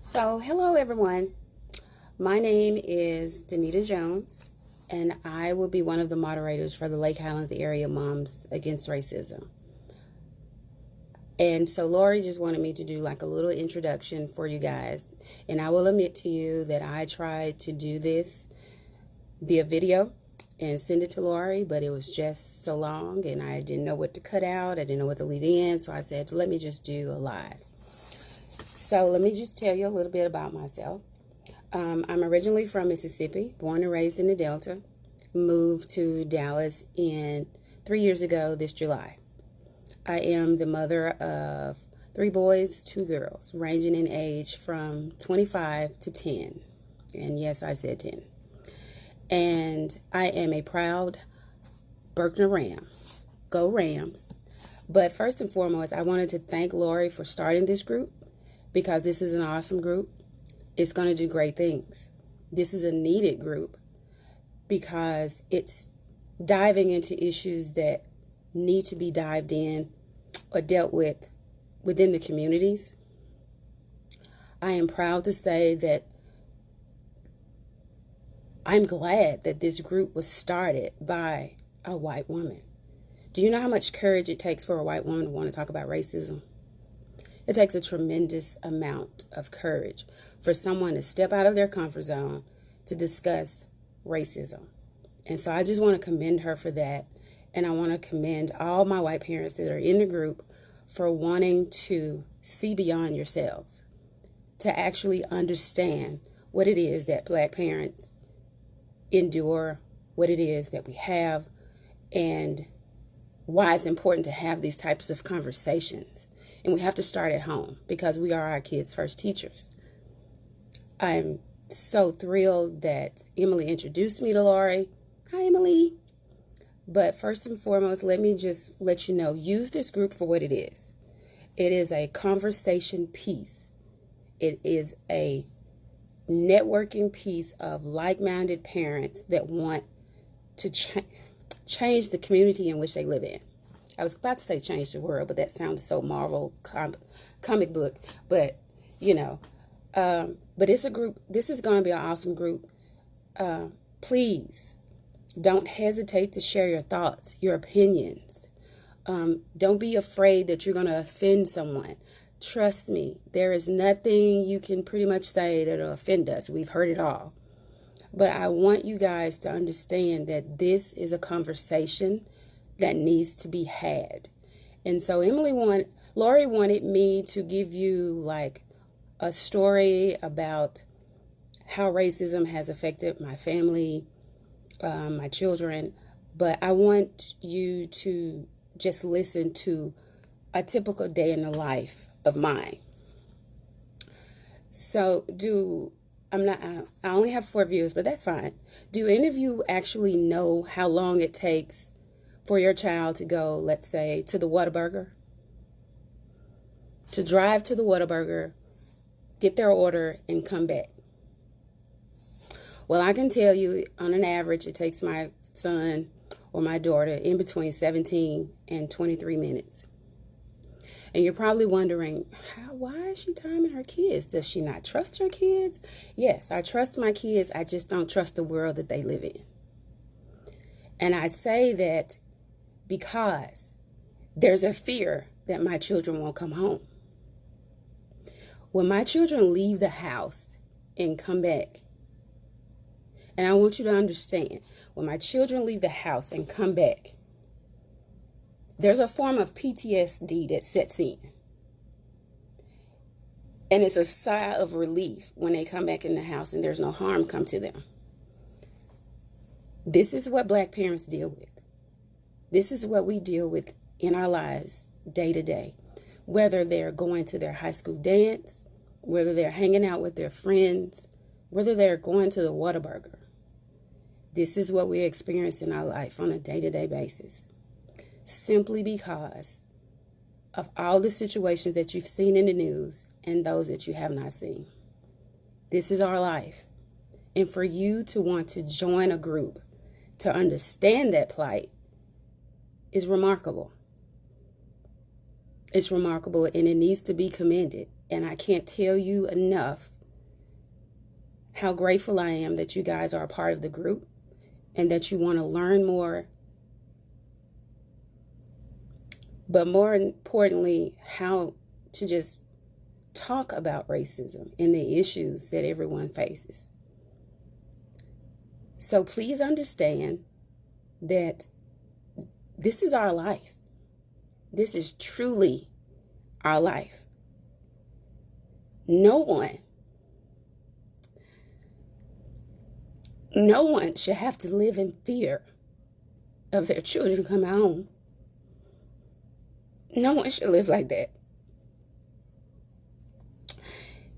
So, hello everyone. My name is Denita Jones, and I will be one of the moderators for the Lake Highlands Area Moms Against Racism. And so, Lori just wanted me to do like a little introduction for you guys. And I will admit to you that I tried to do this via video and send it to Lori, but it was just so long and I didn't know what to cut out. I didn't know what to leave in. So I said, let me just do a live. So let me just tell you a little bit about myself. I'm originally from Mississippi, born and raised in the Delta, moved to Dallas 3 years ago this July. I am the mother of 3 boys, 2 girls, ranging in age from 25 to 10. And yes, I said 10. And I am a proud Berkner Ram. Go Rams. But first and foremost, I wanted to thank Lori for starting this group because this is an awesome group. It's going to do great things. This is a needed group because it's diving into issues that need to be dived in or dealt with within the communities. I am proud to say that I'm glad that this group was started by a white woman. Do you know how much courage it takes for a white woman to want to talk about racism? It takes a tremendous amount of courage for someone to step out of their comfort zone to discuss racism. And so I just want to commend her for that. And I want to commend all my white parents that are in the group for wanting to see beyond yourselves, to actually understand what it is that Black parents endure, what it is that we have, and why it's important to have these types of conversations. And we have to start at home because we are our kids' first teachers. I'm so thrilled that Emily introduced me to Lori. Hi, Emily. But first and foremost, let me just let you know, use this group for what it is. It is a conversation piece. It is a networking piece of like-minded parents that want to change the community in which they live in. I was about to say change the world, but that sounded so Marvel comic book. But, but it's a group. This is going to be an awesome group. Please don't hesitate to share your thoughts, your opinions. Don't be afraid that you're going to offend someone. Trust me, there is nothing you can pretty much say that'll offend us. We've heard it all. But I want you guys to understand that this is a conversation that needs to be had. And so Lori wanted me to give you like a story about how racism has affected my family, my children. But I want you to just listen to a typical day in the life of mine. So I only have 4 views, but that's fine. Do any of you actually know how long it takes for your child to go, let's say, to the Whataburger? To drive to the Whataburger, get their order, and come back. Well, I can tell you, on an average, it takes my son or my daughter in between 17 and 23 minutes. And you're probably wondering, why is she timing her kids? Does she not trust her kids? Yes, I trust my kids. I just don't trust the world that they live in. And I say that because there's a fear that my children won't come home. When my children leave the house and come back, and I want you to understand, when my children leave the house and come back, there's a form of PTSD that sets in. And it's a sigh of relief when they come back in the house and there's no harm come to them. This is what Black parents deal with. This is what we deal with in our lives day to day. Whether they're going to their high school dance, whether they're hanging out with their friends, whether they're going to the Whataburger. This is what we experience in our life on a day-to-day basis. Simply because of all the situations that you've seen in the news and those that you have not seen. This is our life. And for you to want to join a group to understand that plight is remarkable. It's remarkable, and it needs to be commended. And I can't tell you enough how grateful I am that you guys are a part of the group and that you want to learn more. But more importantly, how to just talk about racism and the issues that everyone faces. So please understand that this is our life. This is truly our life. No one should have to live in fear of their children coming home. No one should live like that.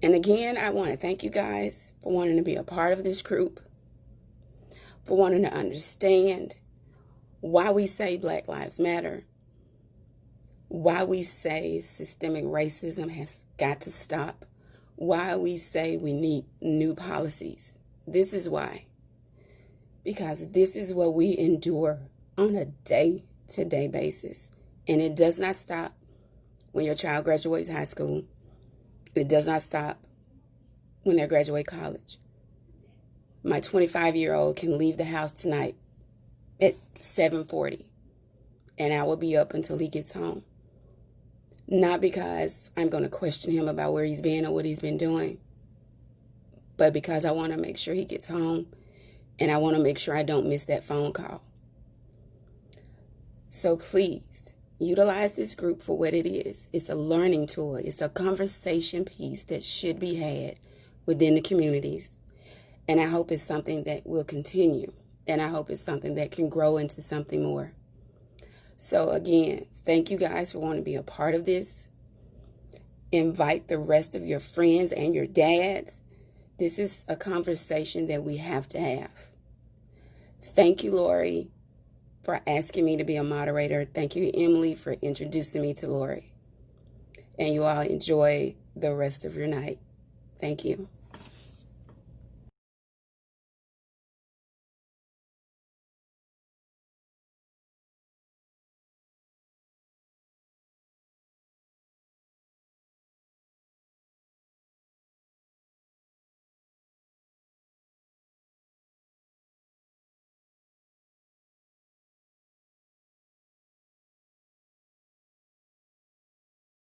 And again, I want to thank you guys for wanting to be a part of this group, for wanting to understand why we say Black Lives Matter, why we say systemic racism has got to stop, why we say we need new policies. This is why. Because this is what we endure on a day-to-day basis. And it does not stop when your child graduates high school. It does not stop when they graduate college. My 25-year-old can leave the house tonight at 7:40, and I will be up until he gets home. Not because I'm going to question him about where he's been or what he's been doing, but because I want to make sure he gets home, and I want to make sure I don't miss that phone call. So please, utilize this group for what it is. It's a learning tool. It's a conversation piece that should be had within the communities. And I hope it's something that will continue. And I hope it's something that can grow into something more. So again, thank you guys for wanting to be a part of this. Invite the rest of your friends and your dads. This is a conversation that we have to have. Thank you, Lori, for asking me to be a moderator. Thank you, Emily, for introducing me to Lori. And you all enjoy the rest of your night. Thank you.